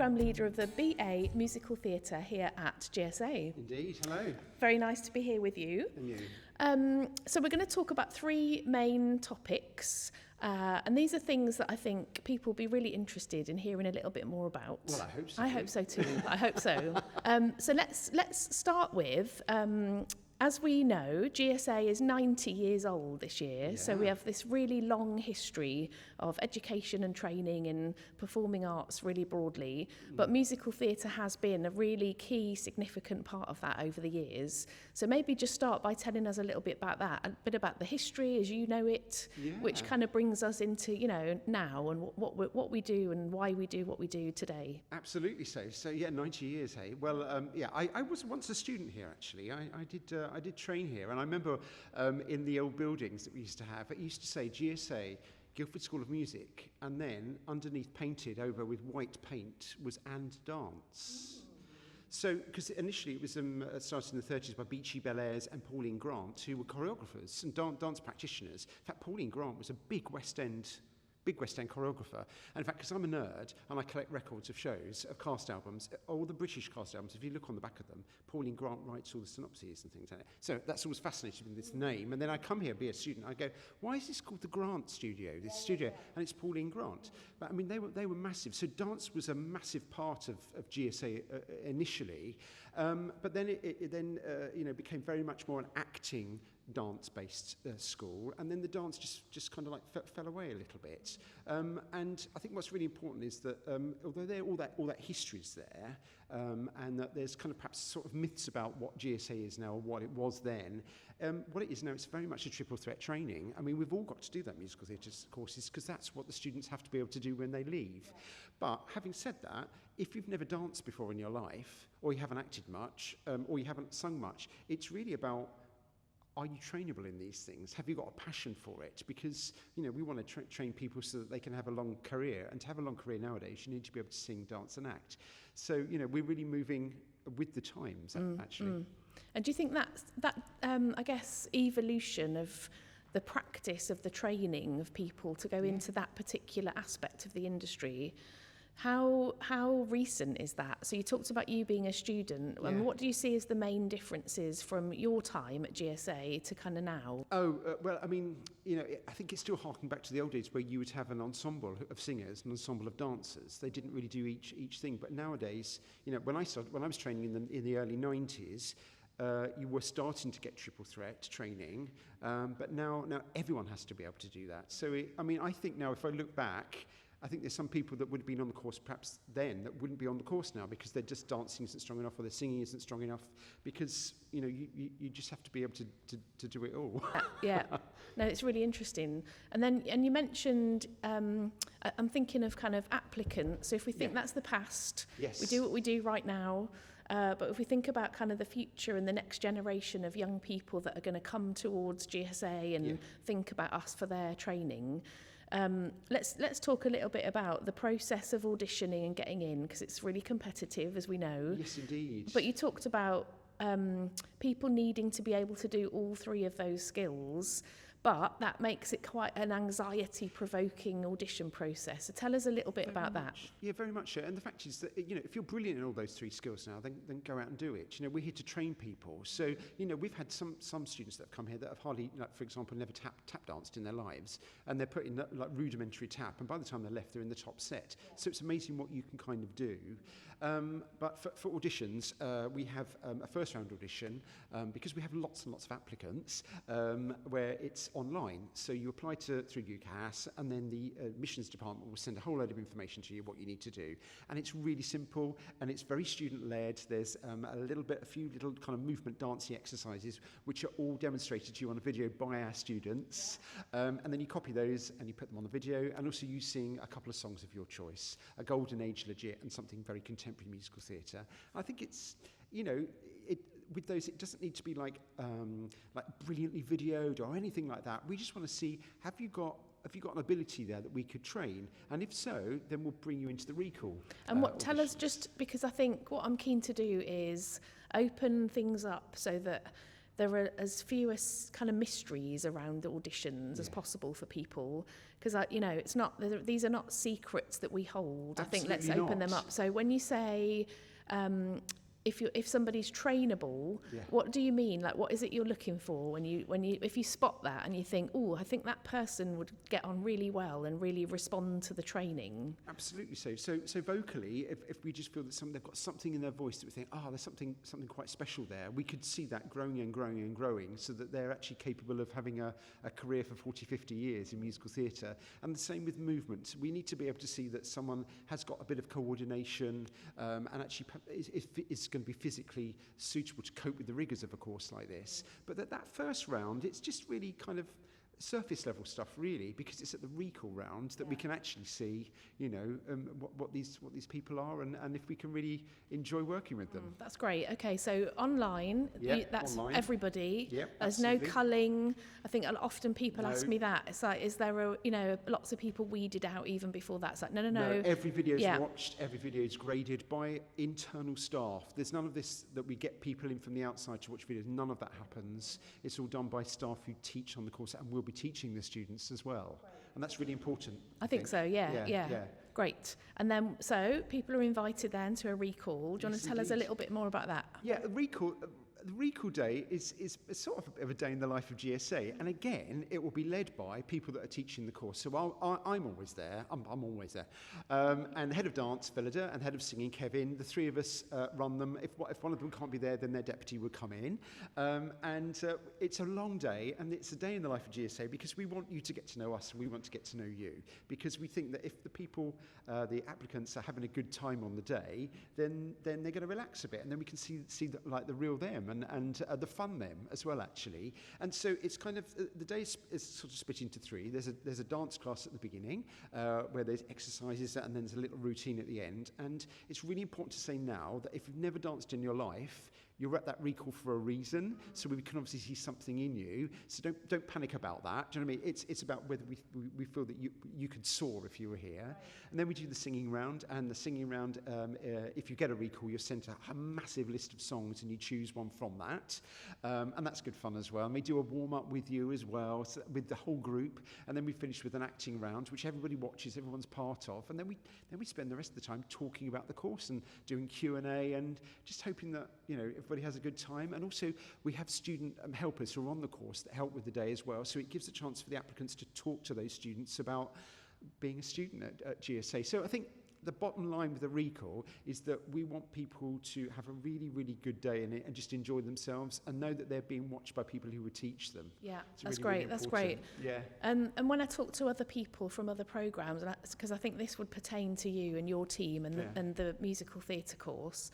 Programme Leader of the BA Musical Theatre here at GSA. Indeed, hello. Very nice to be here with you. And you. So we're going to talk about three main topics, and these are things that I think people will be really interested in hearing a little bit more about. Well, I hope so. I hope so too. I hope so. So let's start with, as we know, GSA is 90 years old this year, so we have this really long history of education and training in performing arts really broadly, but musical theatre has been a really key, significant part of that over the years. So maybe just start by telling us a little bit about that, a bit about the history as you know it, which kind of brings us into, you know, now and what we do and why we do what we do today. Absolutely so. So yeah, 90 years, hey. Well, I was once a student here actually. I did train here, and I remember in the old buildings that we used to have, it used to say GSA, Guildford School of Music, and then underneath, painted over with white paint, was "and dance." So, because initially it was started in the 30s by Beachy Bellairs and Pauline Grant, who were choreographers and dance practitioners. In fact, Pauline Grant was a big West End choreographer. And in fact, because I'm a nerd and I collect records of shows, of cast albums, all the British cast albums, if you look on the back of them, Pauline Grant writes all the synopses and things like that. So that's always fascinated me, this name. And then I come here, be a student, I go, why is this called the Grant Studio, this studio? And it's Pauline Grant. But I mean, they were massive. So dance was a massive part of GSA initially. But then it became very much more an acting dance-based school, and then the dance just kind of like fell away a little bit. And I think what's really important is that although all that history is there, and that there's kind of perhaps sort of myths about what GSA is now or what it was then, what it is now, it's very much a triple threat training. I mean, we've all got to do that musical theatre courses because that's what the students have to be able to do when they leave. But having said that, if you've never danced before in your life, or you haven't acted much, or you haven't sung much, it's really about, are you trainable in these things? Have you got a passion for it? Because, you know, we want to train people so that they can have a long career. And to have a long career nowadays, you need to be able to sing, dance and act. So, you know, we're really moving with the times, actually. And do you think that I guess, evolution of the practice of the training of people to go into that particular aspect of the industry, how recent is that? So you talked about you being a student, and what do you see as the main differences from your time at GSA to kind of now? Well, I mean, you know, I think it's still harking back to the old days where you would have an ensemble of singers, an ensemble of dancers. They didn't really do each thing, but nowadays, you know, when I was training in the early 90s, you were starting to get triple threat training, but now everyone has to be able to do that. So, I think now if I look back, I think there's some people that would have been on the course perhaps then that wouldn't be on the course now because they're just dancing isn't strong enough or their singing isn't strong enough because, you know, you just have to be able to do it all. Yeah. No, it's really interesting. And you mentioned, I'm thinking of kind of applicants. So if we think that's the past, we do what we do right now. But if we think about kind of the future and the next generation of young people that are going to come towards GSA and think about us for their training, let's talk a little bit about the process of auditioning and getting in, because it's really competitive, as we know. Yes, indeed. But you talked about people needing to be able to do all three of those skills, but that makes it quite an anxiety-provoking audition process. So tell us a little bit about that. Yeah, very much so. And the fact is that, you know, if you're brilliant in all those three skills now, then go out and do it. You know, we're here to train people. So, you know, we've had some students that have come here that have hardly, like, for example, never tap danced in their lives, and they're put in like rudimentary tap, and by the time they're left, they're in the top set. So it's amazing what you can kind of do. But for auditions, we have a first round audition because we have lots and lots of applicants where it's online. So you apply through UCAS, and then the admissions department will send a whole load of information to you what you need to do. And it's really simple, and it's very student-led. There's a few little kind of movement dancing exercises, which are all demonstrated to you on a video by our students. And then you copy those and you put them on the video, and also you sing a couple of songs of your choice, a golden age legit and something very contemporary musical theatre. I think it's, you know, with those, it doesn't need to be like brilliantly videoed or anything like that. We just want to see, have you got an ability there that we could train? And if so, then we'll bring you into the recall. And tell us, just because I think what I'm keen to do is open things up so that there are as few as kind of mysteries around auditions as possible for people, because it's not, these are not secrets that we hold. Absolutely. I think let's open them up. So when you say if somebody's trainable, what do you mean? Like, what is it you're looking for when you if you spot that and you think, oh, I think that person would get on really well and really respond to the training? Absolutely. So vocally, if we just feel that they've got something in their voice that we think, there's something quite special there, we could see that growing and growing and growing, so that they're actually capable of having a career for 40, 50 years in musical theatre. And the same with movement. We need to be able to see that someone has got a bit of coordination and actually is going to be physically suitable to cope with the rigours of a course like this. But that first round, it's just really kind of surface level stuff, really, because it's at the recall round that we can actually see, what these people are, and if we can really enjoy working with them. That's great. Okay, so online, that's online. Everybody. Yep, there's absolutely. no culling. I think often people ask me that. It's like, is there lots of people weeded out even before that? It's like, no. Every video is watched, every video is graded by internal staff. There's none of this that we get people in from the outside to watch videos. None of that happens. It's all done by staff who teach on the course and will be teaching the students as well. And that's really important. I think so, yeah. Great. And then, so people are invited then to a recall. Do you want to tell us a little bit more about that? Yeah, the recall day is sort of a day in the life of GSA, and again, it will be led by people that are teaching the course. So I'm always there. I'm always there. And head of dance, Philida, and head of singing, Kevin. The three of us run them. If one of them can't be there, then their deputy would come in. And it's a long day, and it's a day in the life of GSA because we want you to get to know us, and we want to get to know you. Because we think that if the people, the applicants, are having a good time on the day, then they're going to relax a bit, and then we can see the real them. And the fun them as well, actually. And so it's kind of, the day is sort of split into three. There's a dance class at the beginning where there's exercises, and then there's a little routine at the end. And it's really important to say now that if you've never danced in your life, you're at that recall for a reason, so we can obviously see something in you. So don't panic about that. Do you know what I mean? It's about whether we feel that you could soar if you were here. Right. And then we do the singing round, and the singing round, if you get a recall, you're sent a massive list of songs, and you choose one from that. And that's good fun as well. And we do a warm-up with you as well, so with the whole group, and then we finish with an acting round, which everybody watches, everyone's part of, and then we spend the rest of the time talking about the course and doing Q&A, and just hoping that, everybody has a good time. And also we have student helpers who are on the course that help with the day as well, so it gives a chance for the applicants to talk to those students about being a student at GSA. So I think the bottom line with the recall is that we want people to have a really, really good day in it and just enjoy themselves and know that they're being watched by people who would teach them. Yeah, it's that's really, great. really That's great. Yeah. And when I talk to other people from other programmes, because I think this would pertain to you and your team and the musical theatre course,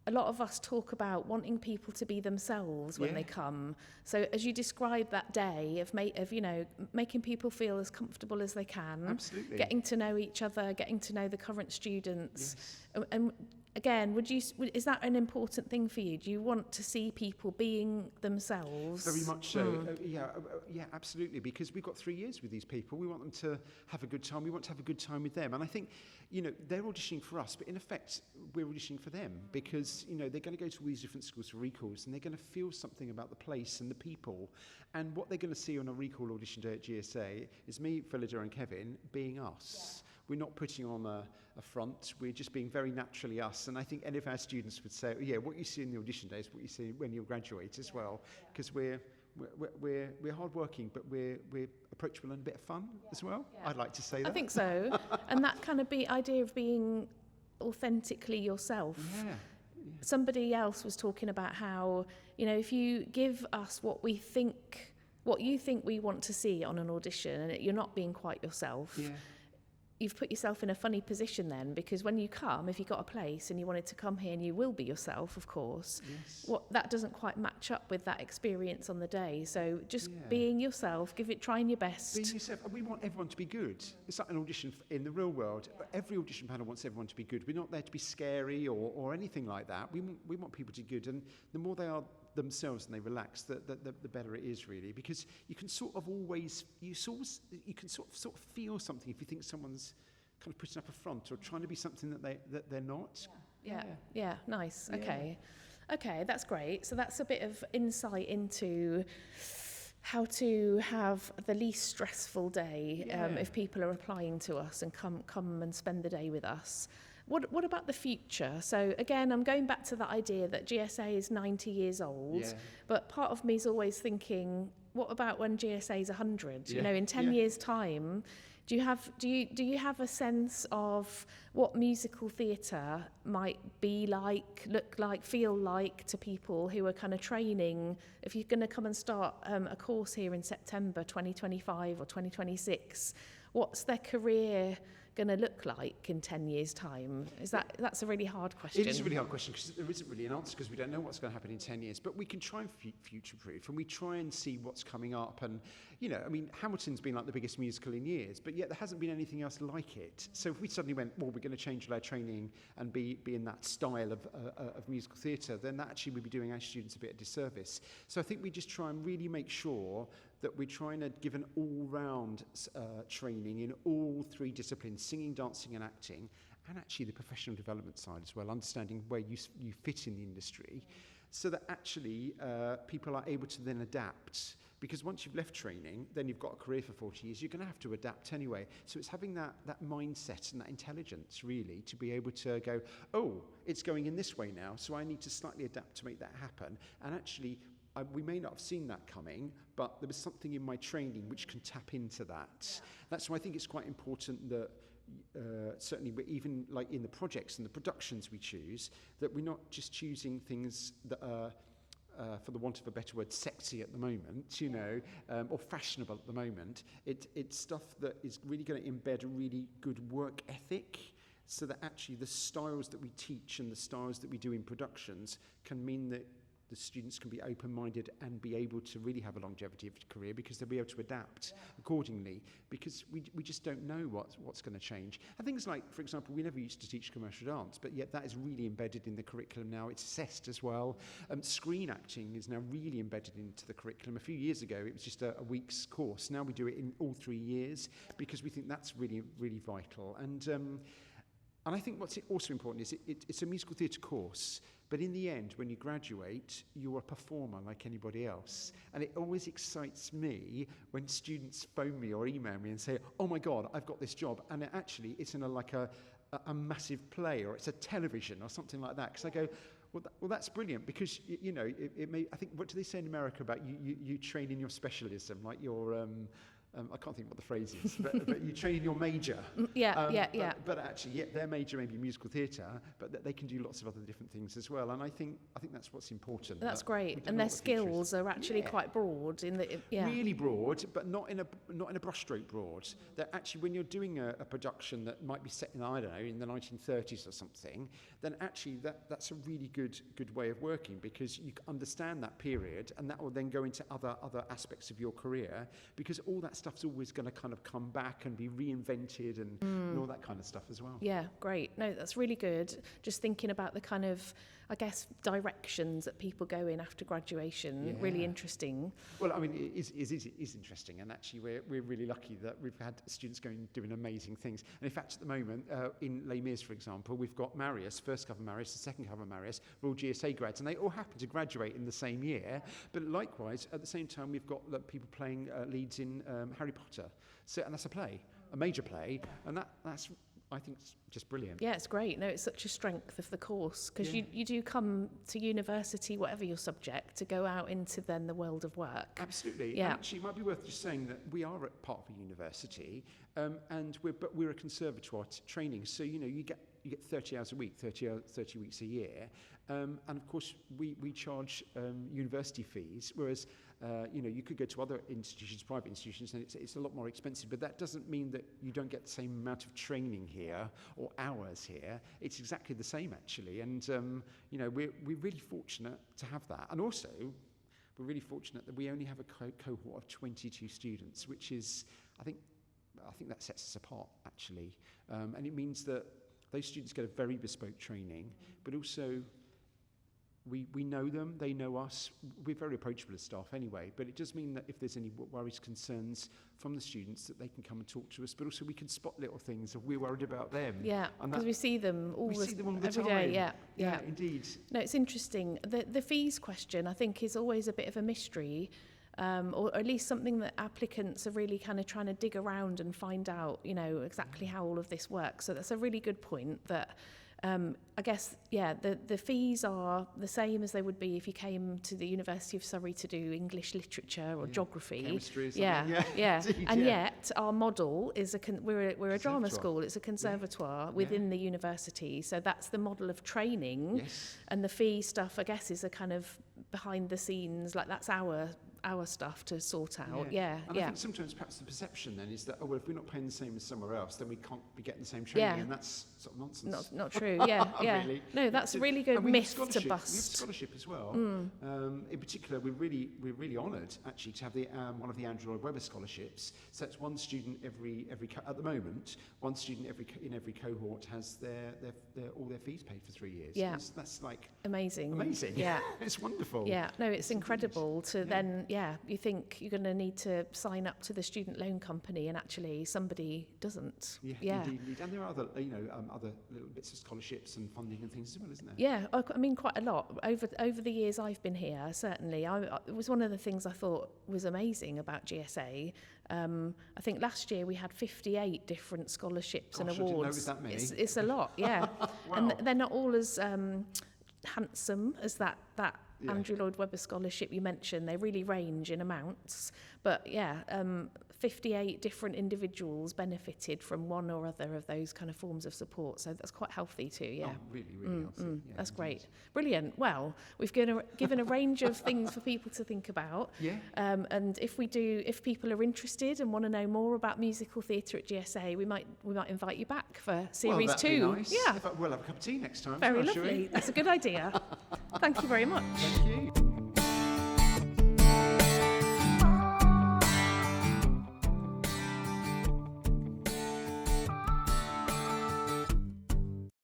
a lot of us talk about wanting people to be themselves when they come. So as you describe that day of making people feel as comfortable as they can, absolutely, getting to know each other, getting to know the current students, yes. And again, is that an important thing for you? Do you want to see people being themselves? Very much so. Yeah, absolutely. Because we've got 3 years with these people. We want them to have a good time. We want to have a good time with them. And I think, they're auditioning for us, but in effect, we're auditioning for them because, they're going to go to all these different schools for recalls, and they're going to feel something about the place and the people. And what they're going to see on a recall audition day at GSA is me, Philida, and Kevin being us. Yeah. We're not putting on a front. We're just being very naturally us. And I think any of our students would say, what you see in the audition day is what you see when you graduate as well. Because we're hardworking, but we're approachable and a bit of fun as well. Yeah. I'd like to say that. I think so. And that kind of idea of being authentically yourself. Yeah. Somebody else was talking about how, if you give us what you think we want to see on an audition, and you're not being quite yourself, you've put yourself in a funny position then, because when you come, if you got a place and you wanted to come here, and you will be yourself, of course, that doesn't quite match up with that experience on the day. So just being yourself, trying your best. Being yourself, and we want everyone to be good. It's like an audition in the real world. Every audition panel wants everyone to be good. We're not there to be scary or anything like that. We want people to be good, and the more they are themselves and they relax, the better it is, really, because you can sort of feel something if you think someone's kind of putting up a front or trying to be something that they're not. Yeah, nice. Okay. Okay, that's great. So that's a bit of insight into how to have the least stressful day if people are applying to us and come and spend the day with us. What about the future? So again, I'm going back to the idea that GSA is 90 years old, but part of me is always thinking, what about when GSA is 100? You know, in 10 years' time, do you have a sense of what musical theatre might be like, look like, feel like to people who are kind of training? If you're going to come and start a course here in September 2025 or 2026, what's their career going to look like in 10 years' time? That's a really hard question. It is a really hard question because there isn't really an answer because we don't know what's going to happen in 10 years. But we can try and future-proof, and we try and see what's coming up. And, you know, I mean, Hamilton's been like the biggest musical in years, but yet there hasn't been anything else like it. So if we suddenly went, well, we're going to change all our training and be in that style of musical theatre, then that actually would be doing our students a bit of disservice. So I think we just try and really make sure that we're trying to give an all-round training in all three disciplines, singing, dancing and acting, and actually the professional development side as well, understanding where you fit in the industry, so that actually people are able to then adapt. Because once you've left training, then you've got a career for 40 years, you're going to have to adapt anyway. So it's having that mindset and that intelligence, really, to be able to go, oh, it's going in this way now, so I need to slightly adapt to make that happen. And actually, we may not have seen that coming, but there was something in my training which can tap into that. Yeah. That's why I think it's quite important that certainly even like in the projects and the productions we choose, that we're not just choosing things that are, for the want of a better word, sexy at the moment, you know, or fashionable at the moment. It's stuff that is really going to embed a really good work ethic, so that actually the styles that we teach and the styles that we do in productions can mean that the students can be open-minded and be able to really have a longevity of career, because they'll be able to adapt accordingly, because we just don't know what's going to change. And things like, for example, we never used to teach commercial dance, but yet that is really embedded in the curriculum now. It's assessed as well. Screen acting is now really embedded into the curriculum. A few years ago, it was just a week's course. Now we do it in all 3 years because we think that's really, really vital. And I think what's also important is it's a musical theatre course, but in the end, when you graduate, you're a performer like anybody else. And it always excites me when students phone me or email me and say, oh my God, I've got this job. And actually, it's in a massive play, or it's a television or something like that. Because I go, well, that's brilliant, because, you know, it may, I think, what do they say in America about you train in your specialism, like your... I can't think what the phrase is, but you train in your major. But actually, their major may be musical theatre, but they can do lots of other different things as well. And I think that's what's important. That's great. And their skills are actually quite broad. Really broad, but not in a brushstroke broad. That actually, when you're doing a production that might be set in, I don't know, in the 1930s or something, then actually that's a really good way of working, because you understand that period, and that will then go into other aspects of your career, because all that stuff's always going to kind of come back and be reinvented and all that kind of stuff as well. Yeah, great. No, that's really good. Just thinking about the kind of, I guess, directions that people go in after graduation. Yeah. Really interesting. Well, I mean, it is interesting, and actually we're really lucky that we've had students going doing amazing things. And in fact, at the moment, in Les Mis, for example, we've got Marius, first cover Marius, the second cover Marius, we're all GSA grads, and they all happen to graduate in the same year. But likewise, at the same time, we've got people playing leads in Harry Potter. So, and that's a play, a major play, and that's, I think, it's just brilliant. Yeah, it's great. No, it's such a strength of the course, because you do come to university, whatever your subject, to go out into then the world of work. Absolutely. Yeah. And actually, it might be worth just saying that we are at part of a university, and we're a conservatoire training. So, you know, you get 30 hours a week, 30 weeks a year, and of course we charge university fees, whereas you know, you could go to other institutions, private institutions, and it's a lot more expensive. But that doesn't mean that you don't get the same amount of training here or hours here. It's exactly the same, actually. And you know, we're really fortunate to have that. And also, we're really fortunate that we only have a cohort of 22 students, which is, I think that sets us apart, actually. And it means that those students get a very bespoke training, but also we know them, they know us. We're very approachable as staff anyway, but it does mean that if there's any worries, concerns from the students, that they can come and talk to us, but also we can spot little things if we're worried about them. Yeah, because we see them all all the every time. day. Yeah, indeed. No, it's interesting. The fees question, I think, is always a bit of a mystery. Or at least something that applicants are really kind of trying to dig around and find out, exactly how all of this works. So that's a really good point that I guess, the fees are the same as they would be if you came to the University of Surrey to do English literature or geography. Chemistry or something. Indeed, And yet our model is we're a drama school. It's a conservatoire within the university. So that's the model of training. Yes. And the fee stuff, I guess, is a kind of behind the scenes, like that's our stuff to sort out. And I think sometimes perhaps the perception then is that, well, if we're not paying the same as somewhere else, then we can't be getting the same training, and that's sort of nonsense. Not true. Really. No, that's a really good myth to bust. We have scholarship as well. In particular, we're really honoured actually to have one of the Andrew Lloyd Webber scholarships. So that's one student at the moment. One student in every cohort has all their fees paid for 3 years. Yeah, that's like amazing. Yeah, it's wonderful. Yeah, no, it's incredible to then. Yeah, you think you're going to need to sign up to the student loan company, and actually somebody doesn't. Yeah. Indeed. And there are other little bits of scholarships and funding and things as well, isn't there? Yeah, I mean quite a lot over the years I've been here. Certainly, it was one of the things I thought was amazing about GSA. I think last year we had 58 different scholarships and awards. I didn't know it was that many. It's a lot, yeah. Wow. And they're not all as handsome as that Andrew Lloyd Webber scholarship you mentioned. They really range in amounts, but 58 different individuals benefited from one or other of those kind of forms of support, so that's quite healthy too. Really healthy. Yeah, that's indeed. Great. Brilliant. Well, we've given a range of things for people to think about, and if people are interested and want to know more about musical theatre at GSA, we might invite you back for series 2. Be nice. Yeah, we'll have a cup of tea next time. very lovely. That's a good idea. Thank you very much. Thank you.